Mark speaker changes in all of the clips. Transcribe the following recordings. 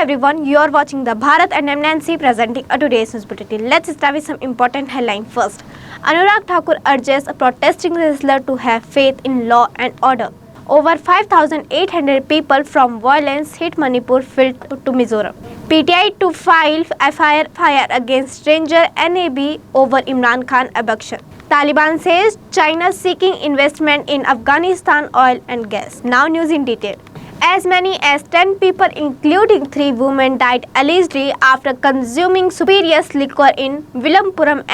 Speaker 1: everyone, you are watching the Bharat and I'm Nancy presenting a today's news bulletin. Let's start with some important headline first. Anurag Thakur urges a protesting wrestler to have faith in law and order. Over 5,800 people from violence hit Manipur fled to Mizoram. PTI to file FIR against stranger NAB over Imran Khan abduction. Taliban says China seeking investment in Afghanistan oil and gas. Now news in detail. As many as 10 people, including 3 women, died allegedly after consuming spurious liquor in Vilampuram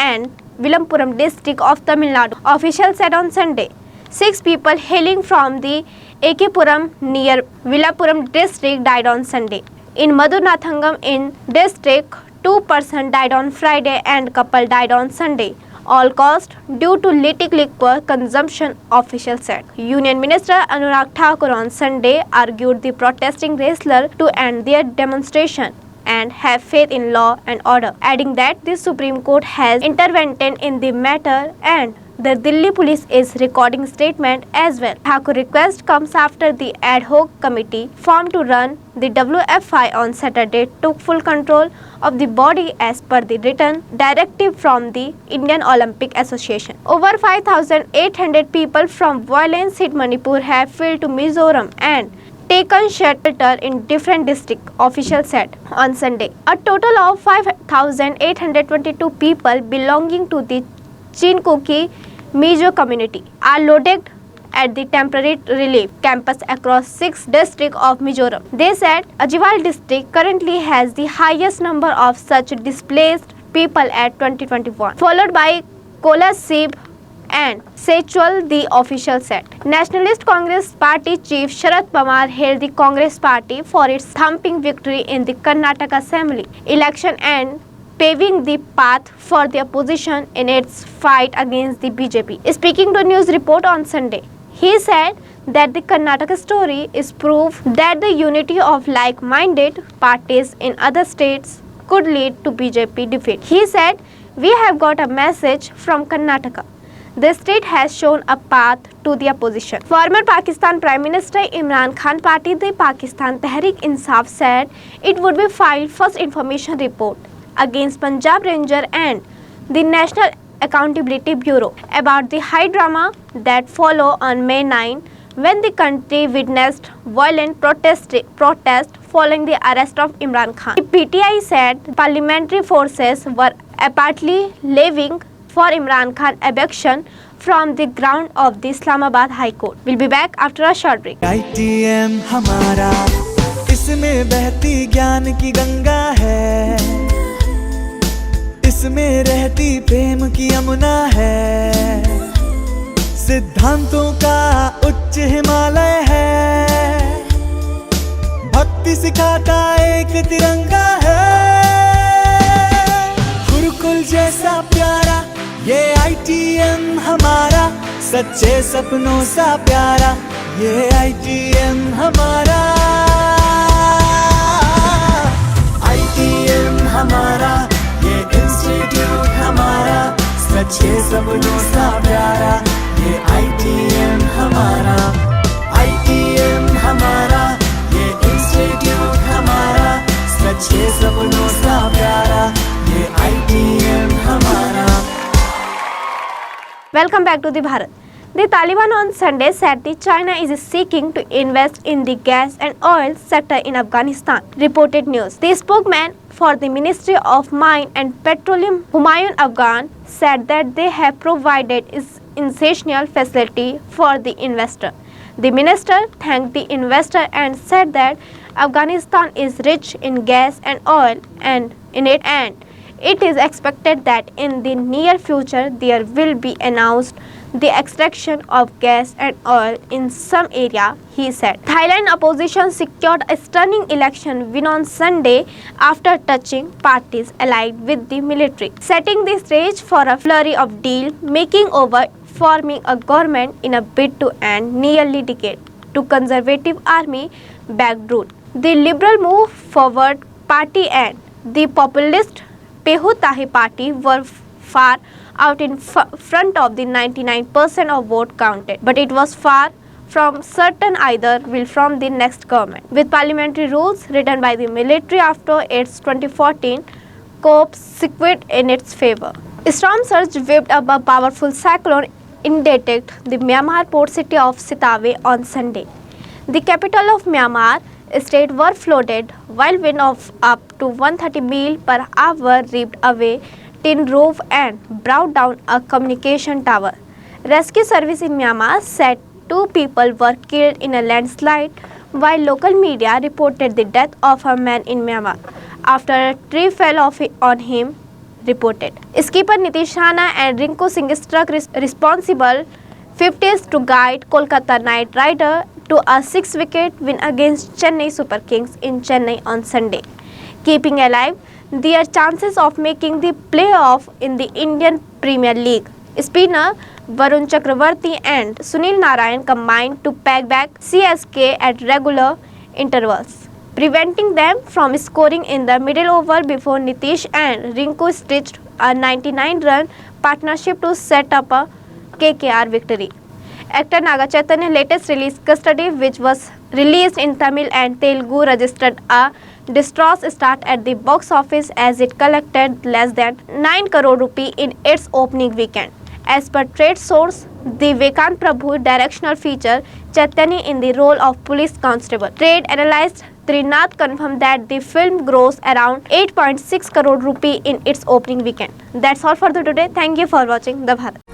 Speaker 1: district of Tamil Nadu. Officials said on Sunday. 6 people hailing from the Ekepuram near Villapuram district died on Sunday. In Madhunathangam in district, 2 persons died on Friday and couple died on Sunday. All caused due to little liquor consumption, officials said. Union Minister Anurag Thakur on Sunday argued the protesting wrestler to end their demonstration and have faith in law and order, adding that the Supreme Court has intervened in the matter and the Delhi police is recording statement as well. Thakur request comes after the ad hoc committee formed to run the WFI on Saturday took full control of the body as per the written directive from the Indian Olympic Association. Over 5,800 people from violence hit Manipur have fled to Mizoram and taken shelter in different districts, officials said on Sunday. A total of 5,822 people belonging to the Chinkoki Mizo community are located at the temporary relief campus across 6 districts of Mizoram. They said Ajwal district currently has the highest number of such displaced people at 2021, followed by Kolasib and Sechwal, the official said. Nationalist Congress Party Chief Sharad Pawar hailed the Congress Party for its thumping victory in the Karnataka Assembly election and paving the path for the opposition in its fight against the BJP. Speaking to News Report on Sunday, he said that the Karnataka story is proof that the unity of like-minded parties in other states could lead to BJP defeat. He said, "We have got a message from Karnataka. The state has shown a path to the opposition." Former Pakistan Prime Minister Imran Khan party, the Pakistan Tehreek-e-Insaf, said it would be filed first information report against Punjab Ranger and the National Accountability Bureau about the high drama that followed on May 9 when the country witnessed violent protest following the arrest of Imran Khan. The PTI said parliamentary forces were apparently leaving for Imran Khan abduction from the ground of the Islamabad High Court. We'll be back after a short break.
Speaker 2: ITM हमारा, इसमें बहती ज्ञान की गंगा है, इसमें रहती प्रेम की यमुना है, सिद्धांतों का उच्च हिमालय है, भक्ति सिखाता एक तिरंगा है, गुरुकुल जैसा प्यारा ये ITM हमारा, सच्चे सपनों सा प्यारा ये ITM हमारा, ITM हमारा, ये इंस्टीट्यूट हमारा, सच्चे सपनों सा प्यारा ये ITM हमारा, ITM हमारा, ये इंस्टीट्यूट हमारा, सच्चे सपनों सा प्यारा ये ITM हमारा.
Speaker 1: Welcome back to the Bharat. The Taliban on Sunday said that China is seeking to invest in the gas and oil sector in Afghanistan, reported news. The spokesman for the Ministry of Mine and Petroleum, Humayun Afghan, said that they have provided essential facility for the investor. The minister thanked the investor and said that Afghanistan is rich in gas and oil and it is expected that in the near future there will be announced the extraction of gas and oil in some area, he said. Thailand opposition secured a stunning election win on Sunday after touching parties allied with the military, setting the stage for a flurry of deal-making over forming a government in a bid to end nearly decade to conservative army-backed rule. The Liberal Move Forward Party and the populist Pheu-Thai Party were far out in front of the 99% of vote counted, but it was far from certain either will from the next government. With parliamentary rules written by the military after its 2014 coup sequed in its favor. Storm surge whipped up a powerful cyclone inundated the Myanmar port city of Sitaway on Sunday. The capital of Myanmar state were flooded while wind of up to 130 miles per hour ripped away tin roof and brought down a communication tower. Rescue service in Myanmar said 2 people were killed in a landslide, while local media reported the death of a man in Myanmar after a tree fell on him. Reported. Skipper Nitish Rana and Rinku Singh struck responsible 50s to guide Kolkata Knight Rider to a 6-wicket win against Chennai Super Kings in Chennai on Sunday, keeping alive their chances of making the playoff in the Indian Premier League. Spinner Varun Chakravarti and Sunil Narayan combined to pack back CSK at regular intervals, preventing them from scoring in the middle over before Nitish and Rinku stitched a 99-run partnership to set up a KKR victory. Actor Naga Chaitanya's latest release, Custody, which was released in Tamil and Telugu, registered a disastrous start at the box office as it collected less than 9 crore rupee in its opening weekend. As per trade source, the Vikant Prabhu directional feature Chaitanya in the role of police constable. Trade analyst Trinath confirmed that the film grossed around 8.6 crore rupee in its opening weekend. That's all for today. Thank you for watching The Bharat.